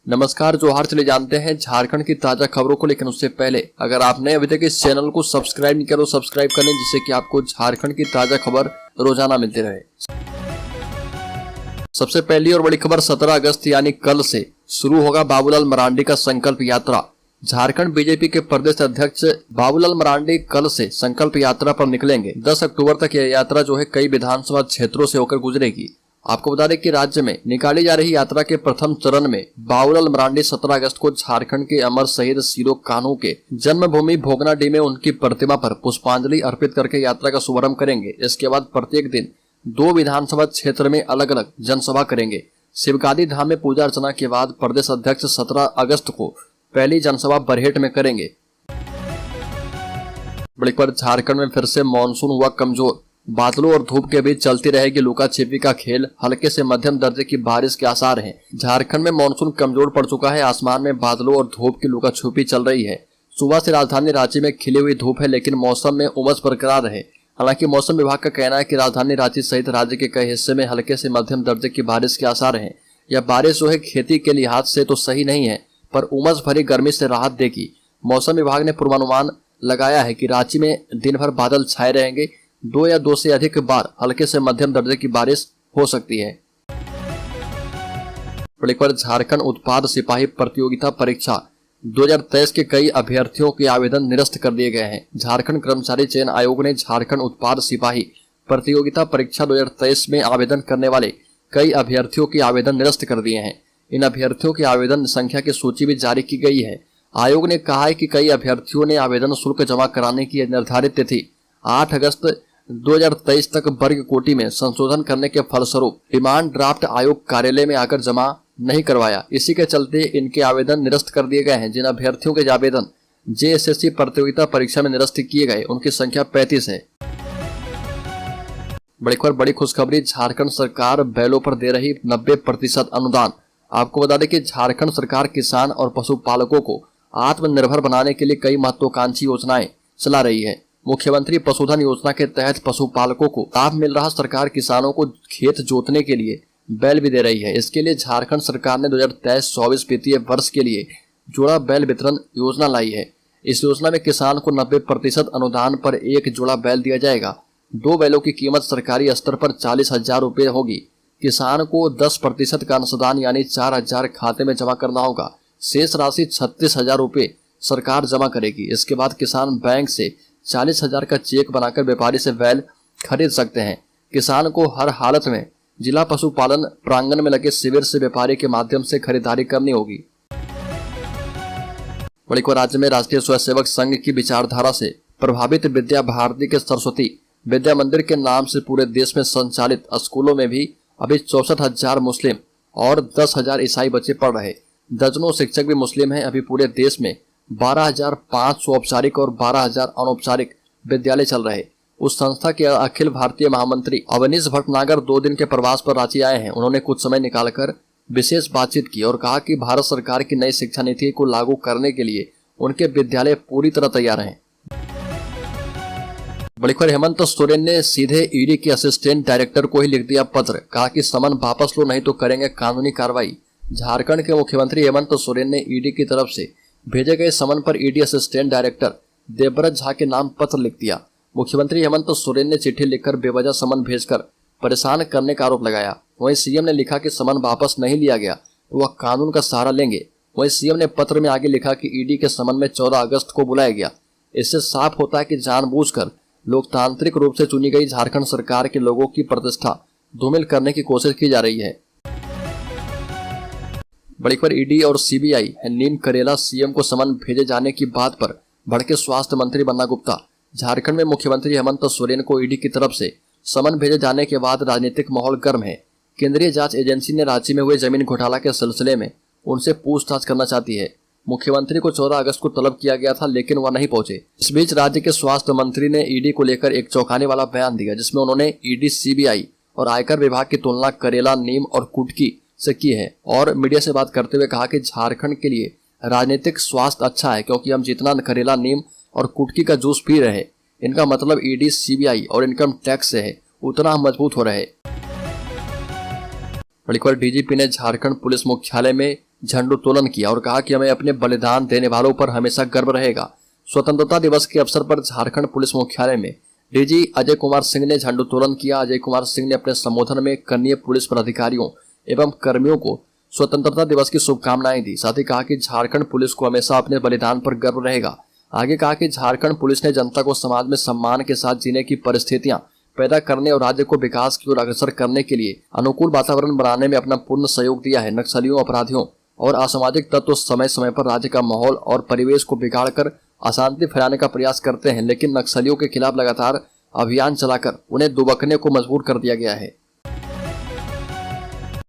नमस्कार जोहार। चले जानते हैं झारखंड की ताजा खबरों को, लेकिन उससे पहले अगर आपने अभी तक इस चैनल को सब्सक्राइब नहीं किया तो सब्सक्राइब कर लें, जिससे कि आपको झारखंड की ताजा खबर रोजाना मिलती रहे। सबसे पहली और बड़ी खबर, 17 अगस्त यानी कल से शुरू होगा बाबूलाल मरांडी का संकल्प यात्रा। झारखंड बीजेपी के प्रदेश अध्यक्ष बाबूलाल मरांडी कल से संकल्प यात्रा पर निकलेंगे। 10 अक्टूबर तक यह यात्रा जो है कई विधानसभा क्षेत्रों से होकर गुजरेगी। आपको बता दें कि राज्य में निकाली जा रही यात्रा के प्रथम चरण में बाबूलाल मरांडी 17 अगस्त को झारखंड के अमर शहीद सिरो कान्हू के जन्मभूमि भोगनाडीह में उनकी प्रतिमा पर पुष्पांजलि अर्पित करके यात्रा का शुभारंभ करेंगे। इसके बाद प्रत्येक दिन 2 विधानसभा क्षेत्र में अलग अलग जनसभा करेंगे। शिवगादी धाम में पूजा अर्चना के बाद प्रदेश अध्यक्ष 17 अगस्त को पहली जनसभा बरहेट में करेंगे। बड़ी खबर, झारखंड में फिर से मानसून हुआ कमजोर। बादलों और धूप के बीच चलती रहेगी लुका छिपी का खेल। हल्के से मध्यम दर्जे की बारिश के आसार हैं। झारखंड में मानसून कमजोर पड़ चुका है। आसमान में बादलों और धूप की लुका छिपी चल रही है। सुबह से राजधानी रांची में खिली हुई धूप है, लेकिन मौसम में उमस बरकरार है। हालांकि मौसम विभाग का कहना है कि राजधानी रांची सहित राज्य के कई हिस्से में हल्के से मध्यम दर्जे की बारिश के आसार हैं। यह बारिश जो है खेती के लिहाज से तो सही नहीं है, पर उमस भरी गर्मी से राहत देगी। मौसम विभाग ने पूर्वानुमान लगाया है कि रांची में दिन भर बादल छाए रहेंगे। 2 या 2 से अधिक बार हल्के से मध्यम दर्जे की बारिश हो सकती है। पर झारखंड उत्पाद सिपाही प्रतियोगिता परीक्षा 2023 के कई अभ्यर्थियों के आवेदन निरस्त कर दिए गए हैं। झारखंड कर्मचारी चयन आयोग ने झारखंड उत्पाद सिपाही प्रतियोगिता परीक्षा 2023 में आवेदन करने वाले कई अभ्यर्थियों के आवेदन निरस्त कर दिए हैं। इन अभ्यर्थियों की आवेदन संख्या की सूची भी जारी की गई है। आयोग ने कहा है कि कई अभ्यर्थियों ने आवेदन शुल्क जमा कराने की निर्धारित तिथि 8 अगस्त 2023 तक वर्ग कोटि में संशोधन करने के फलस्वरूप डिमांड ड्राफ्ट आयोग कार्यालय में आकर जमा नहीं करवाया। इसी के चलते इनके आवेदन निरस्त कर दिए गए हैं। जिन अभ्यर्थियों के आवेदन जेएसएससी प्रतियोगिता परीक्षा में निरस्त किए गए उनकी संख्या 35 है। बड़ी खुशखबरी, झारखंड सरकार बैलों पर दे रही 90% अनुदान। आपको बता दें कि झारखंड सरकार किसान और पशुपालकों को आत्मनिर्भर बनाने के लिए कई महत्वाकांक्षी योजनाएं चला रही है। मुख्यमंत्री पशुधन योजना के तहत पशुपालकों को लाभ मिल रहा। सरकार किसानों को खेत जोतने के लिए बैल भी दे रही है। इसके लिए झारखंड सरकार ने 2023-24 वित्तीय वर्ष के लिए जोड़ा बैल वितरण योजना लाई है। इस योजना में किसान को 90% अनुदान पर 1 जोड़ा बैल दिया जाएगा। 2 बैलों की कीमत सरकारी स्तर पर 40,000 रुपये होगी। किसान को 10% का अंशदान यानी 4,000 खाते में जमा करना होगा। शेष राशि 36,000 रुपये सरकार जमा करेगी। इसके बाद किसान बैंक से 40,000 का चेक बनाकर व्यापारी से बैल खरीद सकते हैं। किसान को हर हालत में जिला पशुपालन प्रांगण में लगे शिविर से व्यापारी के माध्यम से खरीदारी करनी होगी। बड़ी खबर, राज्य में राष्ट्रीय स्वयंसेवक संघ की विचारधारा से प्रभावित विद्या भारती के सरस्वती विद्या मंदिर के नाम से पूरे देश में संचालित स्कूलों में भी अभी 64,000 मुस्लिम और 10,000 ईसाई बच्चे पढ़ रहे। दर्जनों शिक्षक भी मुस्लिम हैं। अभी पूरे देश में 12,500 औपचारिक और 12,000 अनौपचारिक विद्यालय चल रहे। उस संस्था के अखिल भारतीय महामंत्री अवनीश भटनागर 2 दिन के प्रवास पर रांची आए हैं। उन्होंने कुछ समय निकालकर विशेष बातचीत की और कहा कि भारत सरकार की नई शिक्षा नीति को लागू करने के लिए उनके विद्यालय पूरी तरह तैयार हैं। बड़ी खबर, हेमंत सोरेन ने सीधे ईडी के असिस्टेंट डायरेक्टर को ही लिख दिया पत्र। कहा कि समन वापस लो, नहीं तो करेंगे कानूनी कार्रवाई। झारखंड के मुख्यमंत्री हेमंत सोरेन ने ईडी की तरफ से भेजे गए समन पर ED assistant director Devvrat Jha के नाम पत्र लिख दिया। मुख्यमंत्री हेमंत सोरेन ने चिट्ठी लिखकर बेवजह समन भेजकर परेशान करने का आरोप लगाया। वहीं सीएम ने लिखा कि समन वापस नहीं लिया गया तो वह कानून का सहारा लेंगे। वहीं सीएम ने पत्र में आगे लिखा कि ईडी के समन में 14 अगस्त को बुलाया गया। इससे साफ होता है कि जानबूझकर लोकतांत्रिक रूप से चुनी गई झारखंड सरकार के लोगों की प्रतिष्ठा धूमिल करने की कोशिश की जा रही है। बड़ी खबर, ईडी और सीबीआई नीम करेला सीएम को समन भेजे जाने की बात पर भड़के स्वास्थ्य मंत्री बन्ना गुप्ता। झारखंड में मुख्यमंत्री हेमंत सोरेन को ईडी की तरफ से समन भेजे जाने के बाद राजनीतिक माहौल गर्म है। केंद्रीय जांच एजेंसी ने रांची में हुए जमीन घोटाला के सिलसिले में उनसे पूछताछ करना चाहती है। मुख्यमंत्री को 14 अगस्त को तलब किया गया था, लेकिन वह नहीं पहुंचे। इस बीच राज्य के स्वास्थ्य मंत्री ने ईडी को लेकर एक चौंकाने वाला बयान दिया, जिसमें उन्होंने ईडी, सीबीआई और आयकर विभाग की तुलना करेला, नीम और कुटकी से की है और मीडिया से बात करते हुए कहा कि झारखंड के लिए राजनीतिक स्वास्थ्य अच्छा है, क्योंकि हम जितना करेला, नीम और कुटकी का जूस पी रहे, इनका मतलब ईडी, सीबीआई और इनकम टैक्स से है, उतना हम मजबूत हो रहे। बड़ी खबर, डीजीपी ने झारखंड पुलिस मुख्यालय में झंडोत्तोलन किया और कहा कि हमें अपने बलिदान देने वालों पर हमेशा गर्व रहेगा। स्वतंत्रता दिवस के अवसर पर झारखंड पुलिस मुख्यालय में डीजी अजय कुमार सिंह ने झंडोत्तोलन किया। अजय कुमार सिंह ने अपने संबोधन में कनीय पुलिस पदाधिकारियों एवं कर्मियों को स्वतंत्रता दिवस की शुभकामनाएं दी। साथ ही कहा कि झारखंड पुलिस को हमेशा अपने बलिदान पर गर्व रहेगा। आगे कहा कि झारखंड पुलिस ने जनता को समाज में सम्मान के साथ जीने की परिस्थितियां पैदा करने और राज्य को विकास की ओर अग्रसर करने के लिए अनुकूल वातावरण बनाने में अपना पूर्ण सहयोग दिया है। नक्सलियों, अपराधियों और असामाजिक तत्व समय समय पर राज्य का माहौल और परिवेश को बिगाड़कर अशांति फैलाने का प्रयास करते हैं, लेकिन नक्सलियों के खिलाफ लगातार अभियान चलाकर उन्हें दुबकने को मजबूर कर दिया गया है।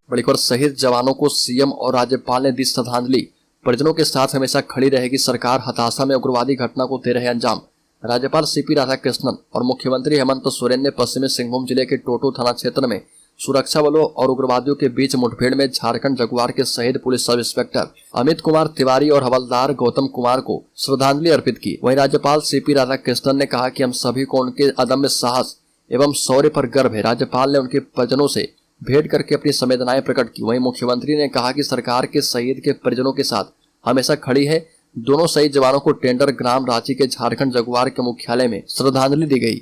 बड़ी खबर, शहीद जवानों को सीएम और राज्यपाल ने दी श्रद्धांजलि। परिजनों के साथ हमेशा खड़ी रहेगी सरकार, हताशा में उग्रवादी घटना को दे रहे अंजाम। राज्यपाल सीपी राधाकृष्णन और मुख्यमंत्री हेमंत सोरेन ने पश्चिमी सिंहभूम जिले के टोटो थाना क्षेत्र में सुरक्षा बलों और उग्रवादियों के बीच मुठभेड़ में झारखंड जगुआर के शहीद police sub inspector Amit Kumar Tiwari और हवलदार गौतम कुमार को श्रद्धांजलि अर्पित की। वहीं राज्यपाल सीपी राधाकृष्णन ने कहा कि हम सभी को उनके अदम्य साहस एवं शौर्य पर गर्व है। राज्यपाल ने उनके परिजनों से भेंट करके अपनी संवेदनाएं प्रकट की। वहीं मुख्यमंत्री ने कहा कि सरकार के शहीद के परिजनों के साथ हमेशा खड़ी है। दोनों शहीद जवानों को टेंडर ग्राम रांची के झारखंड जगुआर के मुख्यालय में श्रद्धांजलि दी गई।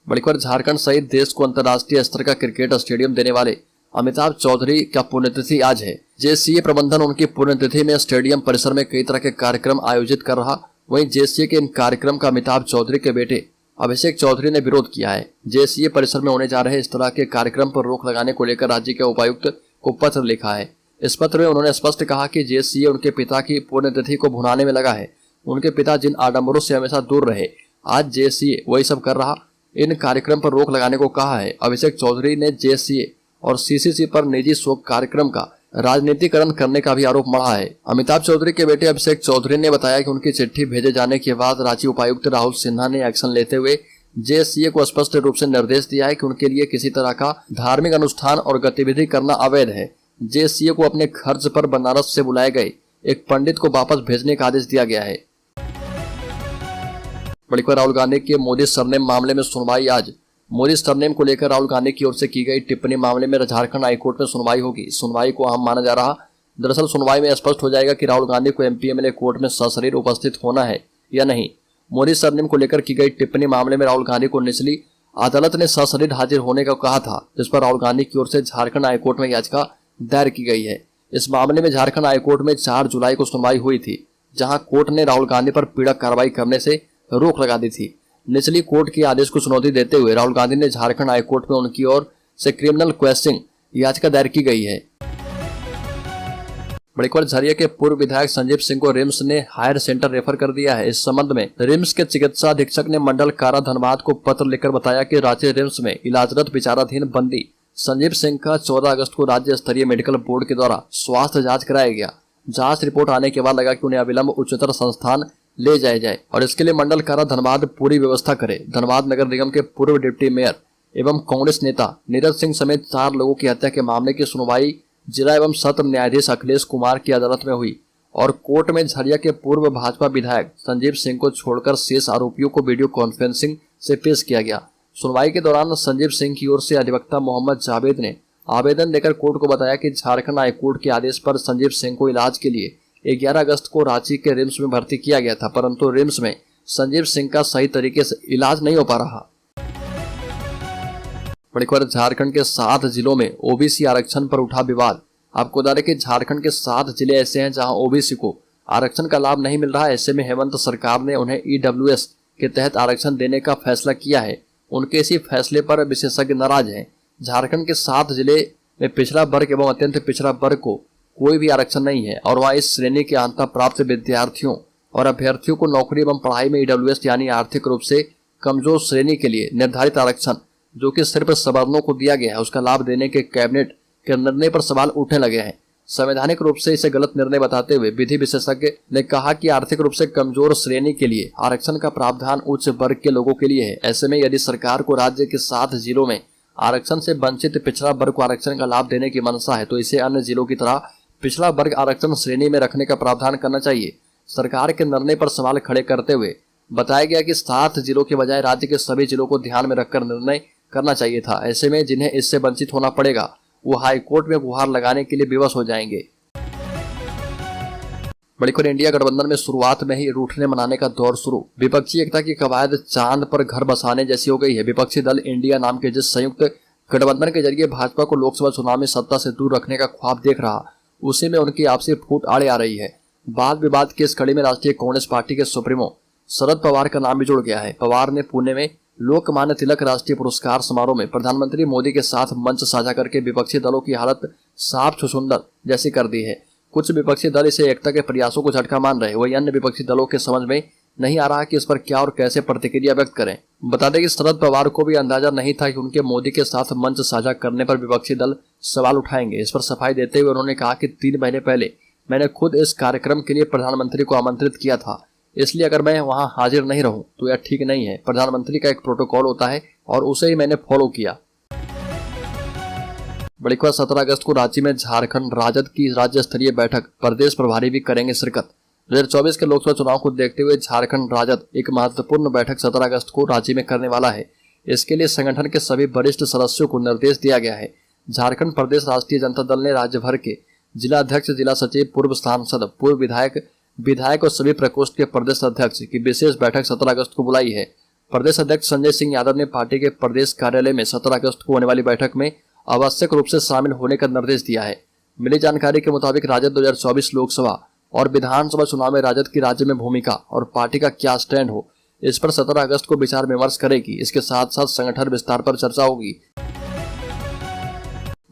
बड़ी खबर, झारखंड सहित देश को अंतर्राष्ट्रीय स्तर का क्रिकेट स्टेडियम देने वाले अमिताभ चौधरी का पुण्यतिथि आज है। जेसीए प्रबंधन उनकी पुण्यतिथि में स्टेडियम परिसर में कई तरह के कार्यक्रम आयोजित कर रहा। वहीं जेसीए के इन कार्यक्रम का अमिताभ चौधरी के बेटे अभिषेक चौधरी ने विरोध किया है। जेसीए परिसर में होने जा रहे इस तरह के कार्यक्रम पर रोक लगाने को लेकर राज्य के उपायुक्त को पत्र लिखा है। इस पत्र में उन्होंने स्पष्ट कहा कि जेसीए उनके पिता की पुण्यतिथि को भुनाने में लगा है। उनके पिता जिन आडंबरों से हमेशा दूर रहे, आज जेसीए वही सब कर रहा। इन कार्यक्रम पर रोक लगाने को कहा है। अभिषेक चौधरी ने जेसीए और सीसीसी पर निजी शोक कार्यक्रम का राजनीतिकरण करने का भी आरोप मढ़ा है। अमिताभ चौधरी के बेटे अभिषेक चौधरी ने बताया कि उनकी चिट्ठी भेजे जाने के बाद रांची उपायुक्त राहुल सिन्हा ने एक्शन लेते हुए जेसीए को स्पष्ट रूप से निर्देश दिया है कि उनके लिए किसी तरह का धार्मिक अनुष्ठान और गतिविधि करना अवैध है। जेसीए को अपने खर्च पर बनारस से बुलाए गए एक पंडित को वापस भेजने का आदेश दिया गया है। बड़ी खबर, राहुल गांधी के मोदी सरनेम मामले में सुनवाई आज। मोदी सरनेम को लेकर राहुल गांधी की ओर से की गई टिप्पणी मामले में झारखंड हाईकोर्ट में सुनवाई होगी। सुनवाई को अहम माना जा रहा। दरअसल सुनवाई में स्पष्ट हो जाएगा कि राहुल गांधी को एमपीएमएलए कोर्ट में सशरीर उपस्थित होना है या नहीं। मोदी सरनेम को लेकर की गई टिप्पणी मामले में राहुल गांधी को निचली अदालत ने सशरीर हाजिर होने का कहा था, जिस पर राहुल गांधी की ओर से झारखंड हाईकोर्ट में याचिका दायर की गई है। इस मामले में झारखंड हाईकोर्ट में 4 जुलाई को सुनवाई हुई थी, जहां कोर्ट ने राहुल गांधी पर पीड़क कार्रवाई करने से रोक लगा दी थी। निचली कोर्ट के आदेश को चुनौती देते हुए राहुल गांधी ने झारखंड हाईकोर्ट में उनकी ओर से क्रिमिनल क्वेश्चनिंग याचिका दायर की गई है। बड़ी खबर, झरिया के पूर्व विधायक संजीव सिंह को रिम्स ने हायर सेंटर रेफर कर दिया है। इस संबंध में रिम्स के चिकित्सा अधीक्षक ने मंडल कारा धनबाद को पत्र लिखकर बताया कि रांची रिम्स में इलाजरत विचाराधीन बंदी संजीव सिंह का 14 अगस्त को राज्य स्तरीय मेडिकल बोर्ड के द्वारा स्वास्थ्य जांच कराया गया। जांच रिपोर्ट आने के बाद लगा कि उन्हें अविलंब उच्चतर संस्थान ले जाया जाए और इसके लिए मंडल कारा धनबाद पूरी व्यवस्था करे। धनबाद नगर निगम के पूर्व डिप्टी मेयर एवं कांग्रेस नेता नीरज सिंह समेत 4 लोगों की हत्या के मामले की सुनवाई जिला एवं सत्र न्यायाधीश अखिलेश कुमार की अदालत में हुई और कोर्ट में झरिया के पूर्व भाजपा विधायक संजीव सिंह को छोड़कर शेष आरोपियों को वीडियो कॉन्फ्रेंसिंग से पेश किया गया। सुनवाई के दौरान संजीव सिंह की ओर से अधिवक्ता मोहम्मद जावेद ने आवेदन देकर कोर्ट को बताया कि झारखंड हाईकोर्ट के आदेश पर संजीव सिंह को इलाज के लिए 11 अगस्त को रांची के रिम्स में भर्ती किया गया था, परंतु रिम्स में संजीव सिंह का सही तरीके से इलाज नहीं हो पा रहा। बड़ी खबर, झारखंड के 7 जिलों में ओबीसी आरक्षण पर उठा विवाद। आपको बता दें कि झारखंड के 7 जिले ऐसे हैं जहां ओबीसी को आरक्षण का लाभ नहीं मिल रहा है। ऐसे में हेमंत सरकार ने उन्हें ईडब्ल्यूएस के तहत आरक्षण देने का फैसला किया है। उनके इसी फैसले पर विशेषज्ञ नाराज हैं। झारखंड के 7 जिले में पिछड़ा वर्ग एवं अत्यंत पिछड़ा वर्ग को कोई भी आरक्षण नहीं है और वहाँ इस श्रेणी के अंतर प्राप्त विद्यार्थियों और अभ्यर्थियों को नौकरी एवं पढ़ाई में ईडब्ल्यूएस यानी आर्थिक रूप से कमजोर श्रेणी के लिए निर्धारित आरक्षण जो कि सिर्फ सवर्णों को दिया गया है, उसका लाभ देने के कैबिनेट के निर्णय पर सवाल उठने लगे हैं। संवैधानिक रूप से इसे गलत निर्णय बताते हुए विधि विशेषज्ञ ने कहा कि आर्थिक रूप से कमजोर श्रेणी के लिए आरक्षण का प्रावधान उच्च वर्ग के लोगों के लिए है। ऐसे में यदि सरकार को राज्य के 7 जिलों में आरक्षण से वंचित पिछड़ा वर्ग को आरक्षण का लाभ देने की मंशा है, तो इसे अन्य जिलों की तरह पिछड़ा वर्ग आरक्षण श्रेणी में रखने का प्रावधान करना चाहिए। सरकार के निर्णय पर सवाल खड़े करते हुए बताया गया कि 7 जिलों के बजाय राज्य के सभी जिलों को ध्यान में रखकर निर्णय करना चाहिए था। ऐसे में जिन्हें इससे वंचित होना पड़ेगा वो हाईकोर्ट में गुहार लगाने के लिए विवश हो जाएंगे। बड़ी खबर, इंडिया गठबंधन में शुरुआत में ही रूठने मनाने का दौर शुरू। विपक्षी एकता की कवायद चांद पर घर बसाने जैसी हो गई है। विपक्षी दल इंडिया नाम के जिस संयुक्त गठबंधन के जरिए भाजपा को लोकसभा चुनाव में सत्ता से दूर रखने का ख्वाब देख रहा, उसी में उनकी आपसी फूट आड़े आ रही है। वाद विवाद की इस कड़ी में राष्ट्रीय कांग्रेस पार्टी के सुप्रीमो शरद पवार का नाम भी जुड़ गया है। पवार ने पुणे में लोकमान्य तिलक राष्ट्रीय पुरस्कार समारोह में प्रधानमंत्री मोदी के साथ मंच साझा करके विपक्षी दलों की हालत साफ छुछुंदर जैसी कर दी है। कुछ विपक्षी दल इसे एकता के प्रयासों को झटका मान रहे, वही अन्य विपक्षी दलों के समझ में नहीं आ रहा कि इस पर क्या और कैसे प्रतिक्रिया व्यक्त करें। बता दें कि शरद पवार को भी अंदाजा नहीं था कि उनके मोदी के साथ मंच साझा करने पर विपक्षी दल सवाल उठाएंगे। इस पर सफाई देते हुए उन्होंने कहा कि 3 महीने पहले मैंने खुद इस कार्यक्रम के लिए प्रधानमंत्री को आमंत्रित किया था, इसलिए अगर मैं वहां हाजिर नहीं रहूं तो यह ठीक नहीं है। प्रधानमंत्री का एक प्रोटोकॉल होता है और उसे ही मैंने फॉलो किया। बड़ी खबर, 17 अगस्त को रांची में झारखंड राजद की राज्य स्तरीय बैठक, प्रदेश प्रभारी भी करेंगे शिरकत। 2024 के लोकसभा चुनाव को देखते हुए झारखंड राजद एक महत्वपूर्ण बैठक 17 अगस्त को रांची में करने वाला है। इसके लिए संगठन के सभी वरिष्ठ सदस्यों को निर्देश दिया गया है। झारखंड प्रदेश राष्ट्रीय जनता दल ने राज्य भर के जिला अध्यक्ष, जिला सचिव, पूर्व सांसद, पूर्व विधायक और सभी प्रकोष्ठ के प्रदेश अध्यक्ष की विशेष बैठक 17 अगस्त को बुलाई है। प्रदेश अध्यक्ष संजय सिंह यादव ने पार्टी के प्रदेश कार्यालय में 17 अगस्त को होने वाली बैठक में आवश्यक रूप से शामिल होने का निर्देश दिया है। मिली जानकारी के मुताबिक राजद 2024 लोकसभा और विधानसभा चुनाव में राजद की राज्य में भूमिका और पार्टी का क्या स्टैंड हो, इस पर 17 अगस्त को विचार विमर्श करेगी। इसके साथ साथ संगठन विस्तार पर चर्चा होगी।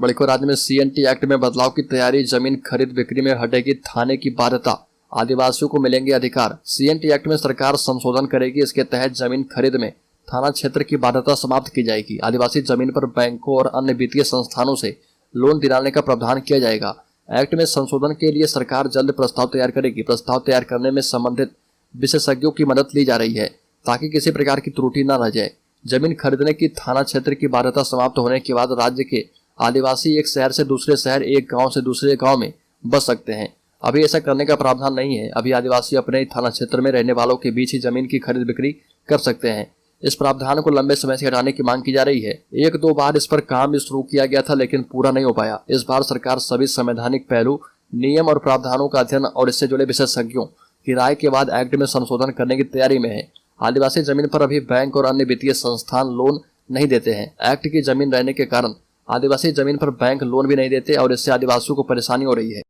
बड़ी खबर, राज्य में CNT एक्ट में बदलाव की तैयारी, जमीन खरीद बिक्री में हटेगी थाने की बाध्यता, आदिवासियों को मिलेंगे अधिकार। CNT एक्ट में सरकार संशोधन करेगी। इसके तहत जमीन खरीद में थाना क्षेत्र की बाध्यता समाप्त की जाएगी। आदिवासी जमीन पर बैंकों और अन्य वित्तीय संस्थानों से लोन दिलाने का प्रावधान किया जाएगा। एक्ट में संशोधन के लिए सरकार जल्द प्रस्ताव तैयार करेगी। प्रस्ताव तैयार करने में संबंधित विशेषज्ञों की मदद ली जा रही है ताकि किसी प्रकार की त्रुटि न रह जाए। जमीन खरीदने की थाना क्षेत्र की बाध्यता समाप्त होने के बाद राज्य के आदिवासी एक शहर से दूसरे शहर, एक गाँव से दूसरे गाँव में बस सकते हैं। अभी ऐसा करने का प्रावधान नहीं है। अभी आदिवासी अपने ही थाना क्षेत्र में रहने वालों के बीच ही जमीन की खरीद बिक्री कर सकते हैं। इस प्रावधान को लंबे समय से हटाने की मांग की जा रही है। 1-2 बार इस पर काम भी शुरू किया गया था, लेकिन पूरा नहीं हो पाया। इस बार सरकार सभी संवैधानिक पहलू, नियम और प्रावधानों का अध्ययन और इससे जुड़े विशेषज्ञों की राय के बाद एक्ट में संशोधन करने की तैयारी में है। आदिवासी जमीन पर अभी बैंक और अन्य वित्तीय संस्थान लोन नहीं देते हैं। एक्ट की जमीन रहने के कारण आदिवासी जमीन पर बैंक लोन भी नहीं देते और इससे आदिवासियों को परेशानी हो रही है।